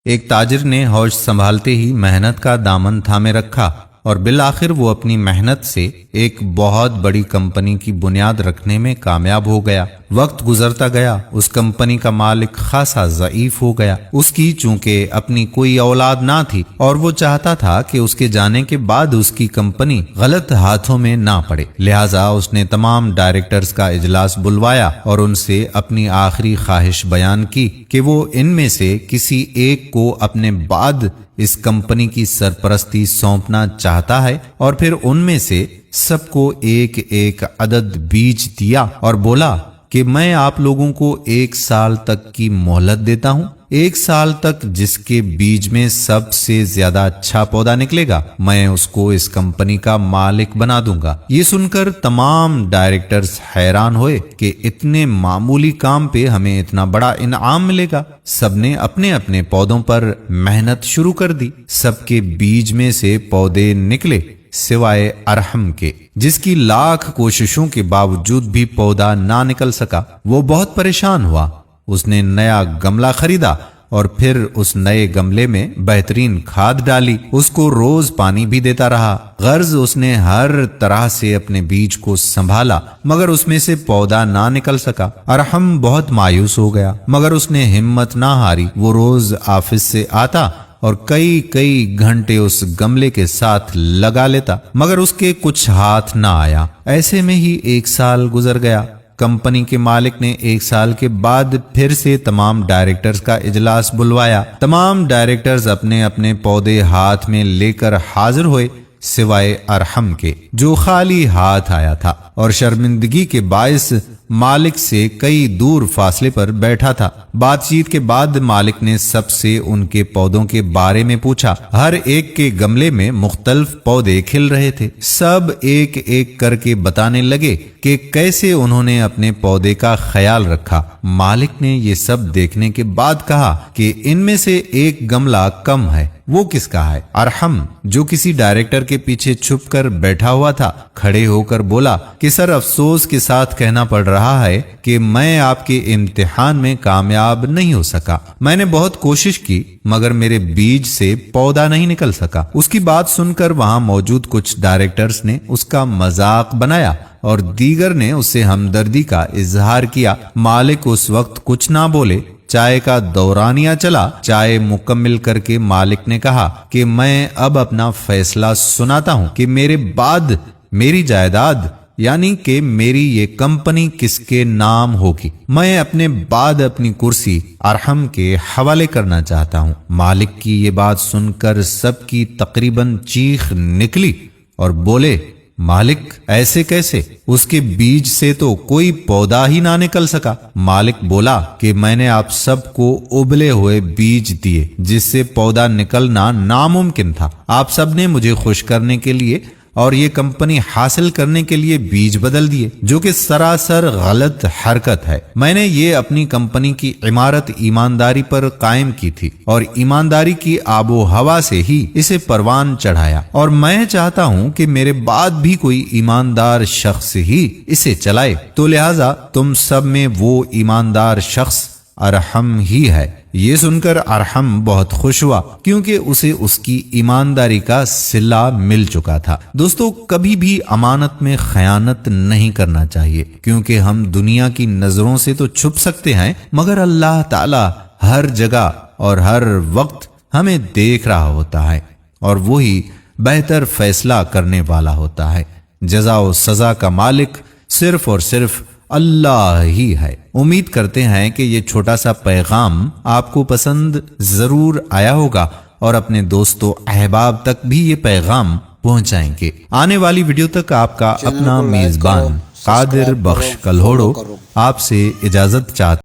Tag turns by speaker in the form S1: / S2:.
S1: ایک تاجر نے ہوش سنبھالتے ہی محنت کا دامن تھامے رکھا اور بالآخر وہ اپنی محنت سے ایک بہت بڑی کمپنی کی بنیاد رکھنے میں کامیاب ہو گیا۔ وقت گزرتا گیا، اس کمپنی کا مالک خاصا ضعیف ہو گیا۔ اس کی چونکہ اپنی کوئی اولاد نہ تھی اور وہ چاہتا تھا کہ اس کے جانے کے بعد اس کی کمپنی غلط ہاتھوں میں نہ پڑے، لہٰذا اس نے تمام ڈائریکٹرز کا اجلاس بلوایا اور ان سے اپنی آخری خواہش بیان کی کہ وہ ان میں سے کسی ایک کو اپنے بعد اس کمپنی کی سرپرستی سونپنا چاہتا ہے، اور پھر ان میں سے سب کو ایک ایک عدد بیج دیا اور بولا کہ میں آپ لوگوں کو 1 سال تک کی مہلت دیتا ہوں۔ 1 سال تک جس کے بیج میں سب سے زیادہ اچھا پودا نکلے گا میں اس کو اس کمپنی کا مالک بنا دوں گا۔ یہ سن کر تمام ڈائریکٹرز حیران ہوئے کہ اتنے معمولی کام پہ ہمیں اتنا بڑا انعام ملے گا۔ سب نے اپنے اپنے پودوں پر محنت شروع کر دی۔ سب کے بیج میں سے پودے نکلے سوائے ارحم کے، جس کی لاکھ کوششوں کے باوجود بھی پودا نہ نکل سکا۔ وہ بہت پریشان ہوا۔ اس نے نیا گملہ خریدا اور پھر اس نئے گملے میں بہترین کھاد ڈالی، اس کو روز پانی بھی دیتا رہا۔ غرض اس نے ہر طرح سے اپنے بیج کو سنبھالا مگر اس میں سے پودا نہ نکل سکا۔ ارحم بہت مایوس ہو گیا مگر اس نے ہمت نہ ہاری۔ وہ روز آفس سے آتا اور کئی گھنٹے اس گملے کے ساتھ لگا لیتا مگر اس کے کچھ ہاتھ نہ آیا۔ ایسے میں ہی 1 سال گزر گیا۔ کمپنی کے مالک نے 1 سال کے بعد پھر سے تمام ڈائریکٹرز کا اجلاس بلوایا۔ تمام ڈائریکٹرز اپنے اپنے پودے ہاتھ میں لے کر حاضر ہوئے سوائے ارحم کے، جو خالی ہاتھ آیا تھا اور شرمندگی کے باعث مالک سے کئی دور فاصلے پر بیٹھا تھا۔ بات چیت کے بعد مالک نے سب سے ان کے پودوں کے بارے میں پوچھا۔ ہر ایک کے گملے میں مختلف پودے کھل رہے تھے۔ سب ایک ایک کر کے بتانے لگے کہ کیسے انہوں نے اپنے پودے کا خیال رکھا۔ مالک نے یہ سب دیکھنے کے بعد کہا کہ ان میں سے ایک گملہ کم ہے، وہ کس کا ہے؟ ارحم، جو کسی ڈائریکٹر کے پیچھے چھپ کر بیٹھا ہوا تھا، کھڑے ہو کر بولا کہ سر افسوس کے ساتھ کہنا پڑ رہا ہے کہ میں آپ کے امتحان میں کامیاب نہیں ہو سکا۔ میں نے بہت کوشش کی مگر میرے بیج سے پودا نہیں نکل سکا۔ اس کی بات سن کر وہاں موجود کچھ ڈائریکٹرز نے اس کا مذاق بنایا اور دیگر نے اس سے ہمدردی کا اظہار کیا۔ مالک اس وقت کچھ نہ بولے۔ چائے کا دورانیہ چلا۔ چائے مکمل کر کے مالک نے کہا کہ میں اب اپنا فیصلہ سناتا ہوں کہ میرے بعد میری جائیداد یعنی کہ میری یہ کمپنی کس کے نام ہوگی۔ میں اپنے بعد اپنی کرسی ارحم کے حوالے کرنا چاہتا ہوں۔ مالک کی یہ بات سن کر سب کی تقریباً چیخ نکلی اور بولے، مالک ایسے کیسے؟ اس کے بیج سے تو کوئی پودا ہی نہ نکل سکا۔ مالک بولا کہ میں نے آپ سب کو ابلے ہوئے بیج دیے جس سے پودا نکلنا ناممکن تھا۔ آپ سب نے مجھے خوش کرنے کے لیے اور یہ کمپنی حاصل کرنے کے لیے بیج بدل دیے، جو کہ سراسر غلط حرکت ہے۔ میں نے یہ اپنی کمپنی کی عمارت ایمانداری پر قائم کی تھی اور ایمانداری کی آب و ہوا سے ہی اسے پروان چڑھایا، اور میں چاہتا ہوں کہ میرے بعد بھی کوئی ایماندار شخص ہی اسے چلائے، تو لہٰذا تم سب میں وہ ایماندار شخص ارحم ہی ہے۔ یہ سن کر ارحم بہت خوش ہوا کیونکہ اسے اس کی ایمانداری کا صلہ مل چکا تھا۔ دوستو، کبھی بھی امانت میں خیانت نہیں کرنا چاہیے، کیونکہ ہم دنیا کی نظروں سے تو چھپ سکتے ہیں مگر اللہ تعالی ہر جگہ اور ہر وقت ہمیں دیکھ رہا ہوتا ہے اور وہی بہتر فیصلہ کرنے والا ہوتا ہے۔ جزا و سزا کا مالک صرف اور صرف اللہ ہی ہے۔ امید کرتے ہیں کہ یہ چھوٹا سا پیغام آپ کو پسند ضرور آیا ہوگا اور اپنے دوستوں احباب تک بھی یہ پیغام پہنچائیں گے۔ آنے والی ویڈیو تک آپ کا اپنا میزبان قادر بخش کلہوڑو آپ سے اجازت چاہتا